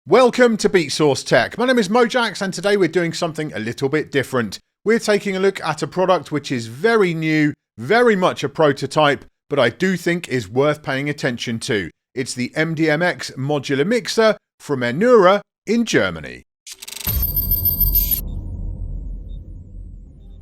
Welcome to Beatsource Tech. My name is Mojaxx and today we're doing something a little bit different. We're taking a look at a product which is very new, very much a prototype, but I do think is worth paying attention to. It's the MDMX modular mixer from Menura in Germany.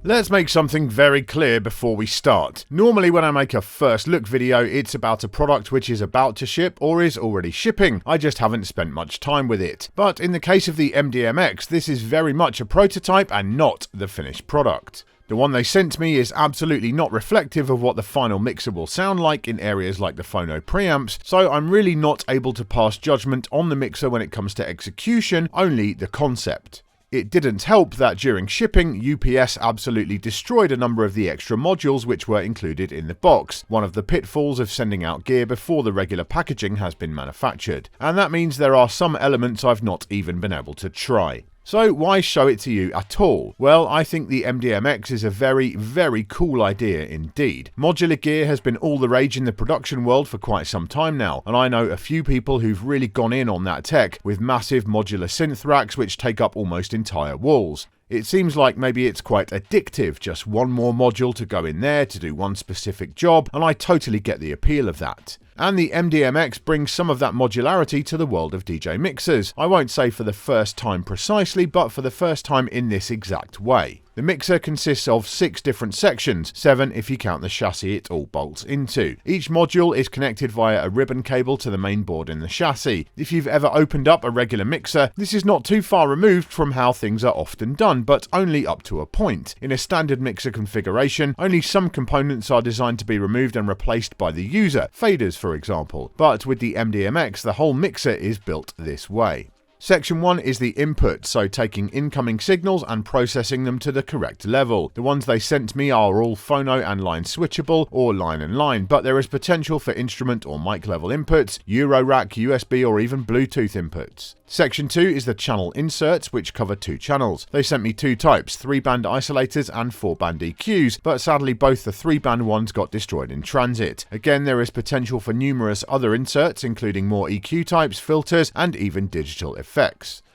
Let's make something very clear before we start. Normally when I make a first look video, it's about a product which is about to ship or is already shipping. I just haven't spent much time with it. But in the case of the MDMX, this is very much a prototype and not the finished product. The one they sent me is absolutely not reflective of what the final mixer will sound like in areas like the phono preamps, so I'm really not able to pass judgment on the mixer when it comes to execution, only the concept. It didn't help that during shipping, UPS absolutely destroyed a number of the extra modules which were included in the box, one of the pitfalls of sending out gear before the regular packaging has been manufactured. And that means there are some elements I've not even been able to try. So why show it to you at all? Well, I think the MDMX is a very, very cool idea indeed. Modular gear has been all the rage in the production world for quite some time now, and I know a few people who've really gone in on that tech with massive modular synth racks which take up almost entire walls. It seems like maybe it's quite addictive, just one more module to go in there to do one specific job, and I totally get the appeal of that. And the MDMX brings some of that modularity to the world of DJ mixers. I won't say for the first time precisely, but for the first time in this exact way. The mixer consists of 6 different sections, 7 if you count the chassis it all bolts into. Each module is connected via a ribbon cable to the main board in the chassis. If you've ever opened up a regular mixer, this is not too far removed from how things are often done, but only up to a point. In a standard mixer configuration, only some components are designed to be removed and replaced by the user, faders for example. But with the MDMX, the whole mixer is built this way. Section 1 is the input, so taking incoming signals and processing them to the correct level. The ones they sent me are all phono and line switchable, or line and line, but there is potential for instrument or mic level inputs, Eurorack, USB or even Bluetooth inputs. Section 2 is the channel inserts, which cover 2 channels. They sent me 2 types, 3-band isolators and 4-band EQs, but sadly both the 3-band ones got destroyed in transit. Again, there is potential for numerous other inserts, including more EQ types, filters, and even digital effects.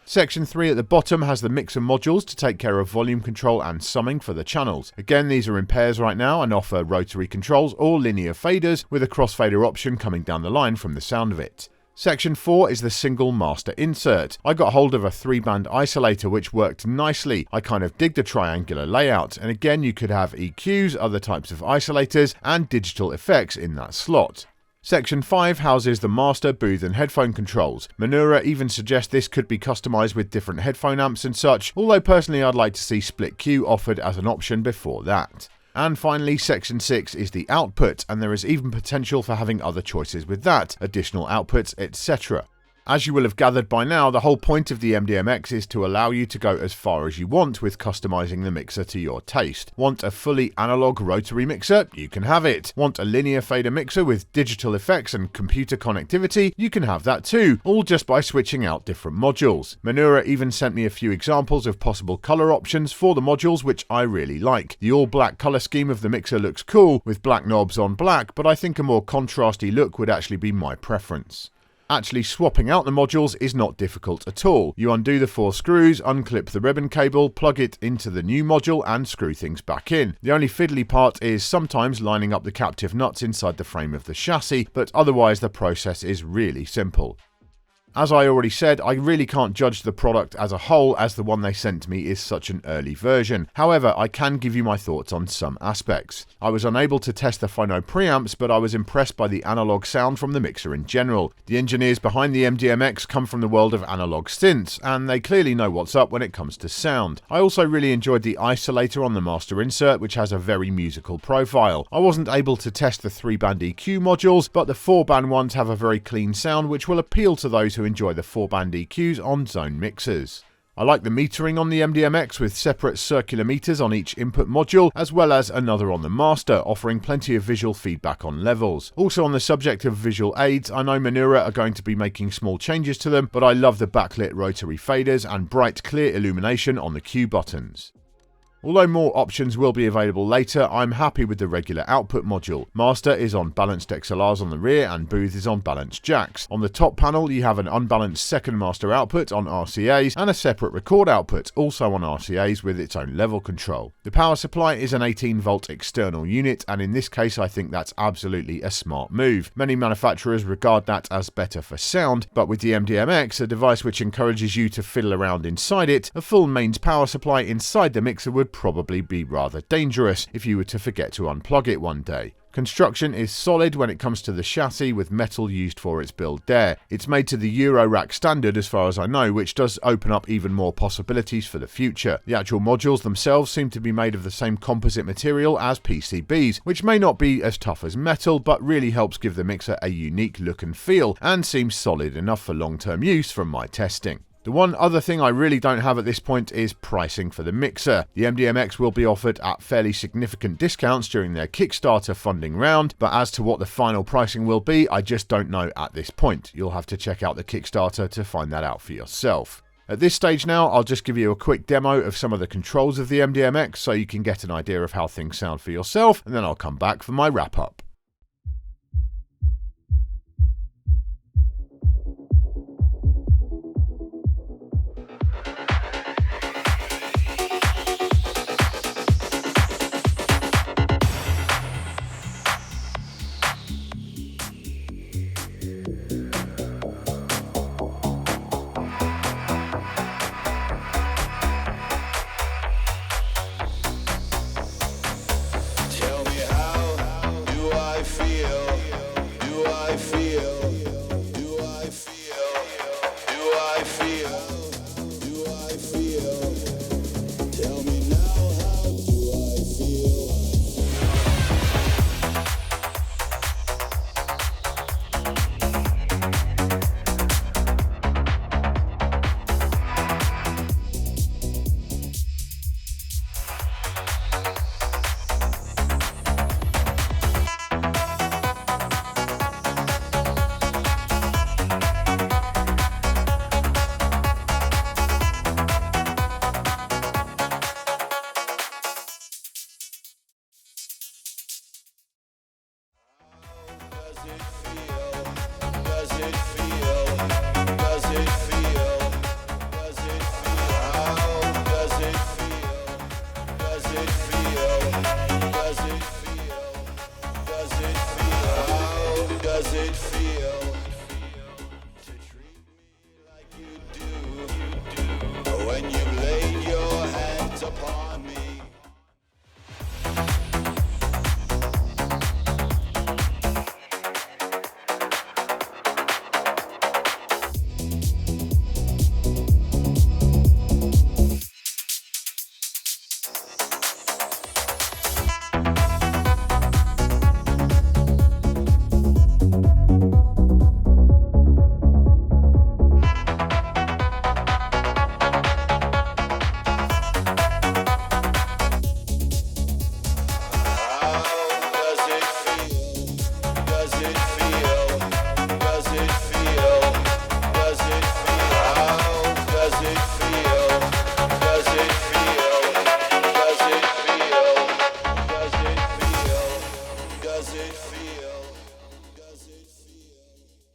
Section 3 at the bottom has the mixer modules to take care of volume control and summing for the channels. Again, these are in pairs right now and offer rotary controls or linear faders, with a crossfader option coming down the line from the sound of it. Section 4 is the single master insert. I got hold of a 3-band isolator which worked nicely. I kind of dig the triangular layout, and again you could have EQs, other types of isolators, and digital effects in that slot. Section 5 houses the master, booth and headphone controls. Menura even suggests this could be customized with different headphone amps and such, although personally I'd like to see split Q offered as an option before that. And finally, Section 6 is the output, and there is even potential for having other choices with that, additional outputs, etc. As you will have gathered by now, the whole point of the MDMX is to allow you to go as far as you want with customizing the mixer to your taste. Want a fully analog rotary mixer? You can have it. Want a linear fader mixer with digital effects and computer connectivity? You can have that too, all just by switching out different modules. Menura even sent me a few examples of possible color options for the modules, which I really like. The all black color scheme of the mixer looks cool with black knobs on black, but I think a more contrasty look would actually be my preference. Actually swapping out the modules is not difficult at all. You undo the 4 screws, unclip the ribbon cable, plug it into the new module and screw things back in. The only fiddly part is sometimes lining up the captive nuts inside the frame of the chassis, but otherwise the process is really simple. As I already said, I really can't judge the product as a whole as the one they sent me is such an early version. However, I can give you my thoughts on some aspects. I was unable to test the phono preamps, but I was impressed by the analog sound from the mixer in general. The engineers behind the MDMX come from the world of analog synths, and they clearly know what's up when it comes to sound. I also really enjoyed the isolator on the master insert, which has a very musical profile. I wasn't able to test the 3-band EQ modules, but the 4-band ones have a very clean sound which will appeal to those who enjoy the 4-band EQs on zone mixers. I like the metering on the MDMX with separate circular meters on each input module, as well as another on the master, offering plenty of visual feedback on levels. Also on the subject of visual aids, I know Menura are going to be making small changes to them, but I love the backlit rotary faders and bright clear illumination on the Q buttons. Although more options will be available later, I'm happy with the regular output module. Master is on balanced XLRs on the rear and booth is on balanced jacks. On the top panel you have an unbalanced second master output on RCAs and a separate record output, also on RCAs with its own level control. The power supply is an 18 volt external unit, and in this case I think that's absolutely a smart move. Many manufacturers regard that as better for sound, but with the MDMX, a device which encourages you to fiddle around inside it, a full mains power supply inside the mixer would probably be rather dangerous if you were to forget to unplug it one day. Construction is solid when it comes to the chassis, with metal used for its build there. It's made to the Euro rack standard as far as I know, which does open up even more possibilities for the future. The actual modules themselves seem to be made of the same composite material as PCBs, which may not be as tough as metal, but really helps give the mixer a unique look and feel, and seems solid enough for long-term use from my testing. The one other thing I really don't have at this point is pricing for the mixer. The MDMX will be offered at fairly significant discounts during their Kickstarter funding round, but as to what the final pricing will be, I just don't know at this point. You'll have to check out the Kickstarter to find that out for yourself. At this stage now, I'll just give you a quick demo of some of the controls of the MDMX so you can get an idea of how things sound for yourself, and then I'll come back for my wrap up.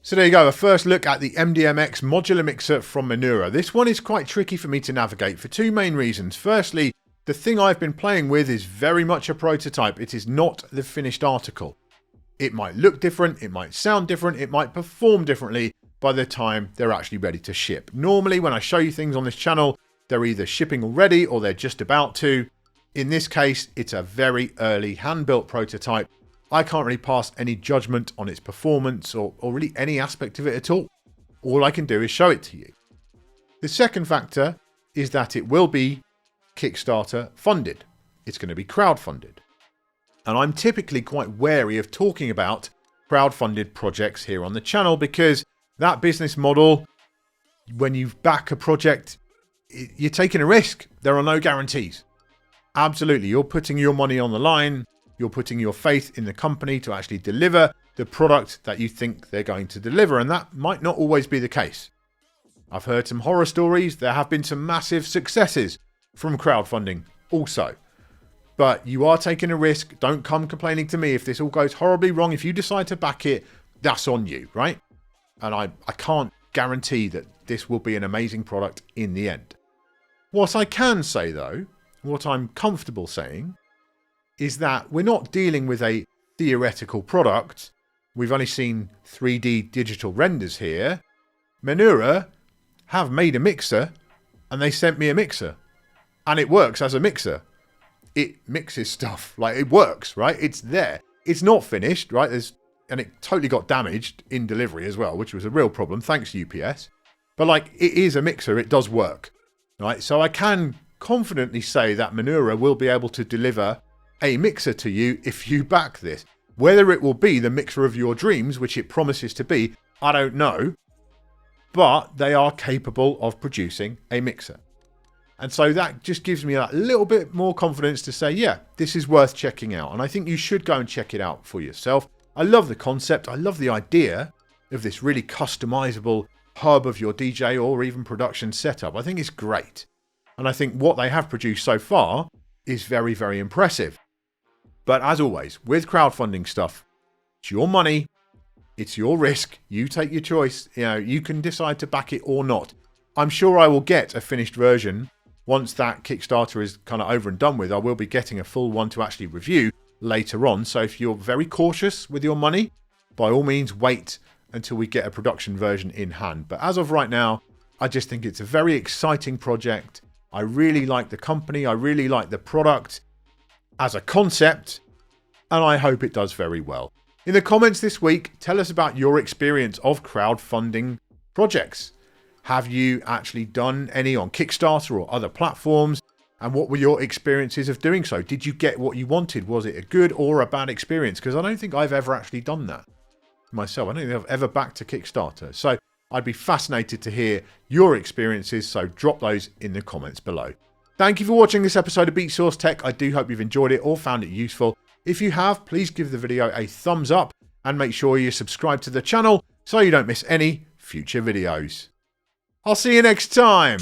So there you go, a first look at the MDMX modular mixer from Menura. This one is quite tricky for me to navigate for two main reasons. Firstly, the thing I've been playing with is very much a prototype. It is not the finished article. It might look different, it might sound different, it might perform differently by the time they're actually ready to ship. Normally when I show you things on this channel, they're either shipping already or they're just about to. In this case, it's a very early hand-built prototype. I can't really pass any judgment on its performance or really any aspect of it at all. All I can do is show it to you. The second factor is that it will be Kickstarter funded. It's going to be crowdfunded. And I'm typically quite wary of talking about crowdfunded projects here on the channel because that business model, when you back a project, you're taking a risk. There are no guarantees. Absolutely, you're putting your money on the line. You're putting your faith in the company to actually deliver the product that you think they're going to deliver, and that might not always be the case. I've heard some horror stories. There have been some massive successes from crowdfunding also. But you are taking a risk. Don't come complaining to me if this all goes horribly wrong. If you decide to back it, that's on you, right? And I can't guarantee that this will be an amazing product in the end. What I can say though, what I'm comfortable saying, is that we're not dealing with a theoretical product. We've only seen 3D digital renders here. Menura have made a mixer and they sent me a mixer. And it works as a mixer. It mixes stuff. Like, it works, right? It's there. It's not finished, right? And it totally got damaged in delivery as well, which was a real problem. Thanks, UPS. But like, it is a mixer. It does work, right? So I can confidently say that Menura will be able to deliver a mixer to you if you back this. Whether it will be the mixer of your dreams, which it promises to be, I don't know. But they are capable of producing a mixer. And so that just gives me a little bit more confidence to say, yeah, this is worth checking out. And I think you should go and check it out for yourself. I love the concept. I love the idea of this really customizable hub of your DJ or even production setup. I think it's great. And I think what they have produced so far is very, very impressive. But as always, with crowdfunding stuff, it's your money. It's your risk. You take your choice. You know, you can decide to back it or not. I'm sure I will get a finished version. Once that Kickstarter is kind of over and done with, I will be getting a full one to actually review later on. So if you're very cautious with your money, by all means, wait until we get a production version in hand. But as of right now, I just think it's a very exciting project. I really like the company. I really like the product as a concept, and I hope it does very well. In the comments this week, tell us about your experience of crowdfunding projects. Have you actually done any on Kickstarter or other platforms? And what were your experiences of doing so? Did you get what you wanted? Was it a good or a bad experience? Because I don't think I've ever actually done that myself. I don't think I've ever backed a Kickstarter. So I'd be fascinated to hear your experiences. So drop those in the comments below. Thank you for watching this episode of Beatsource Tech. I do hope you've enjoyed it or found it useful. If you have, please give the video a thumbs up and make sure you subscribe to the channel so you don't miss any future videos. I'll see you next time.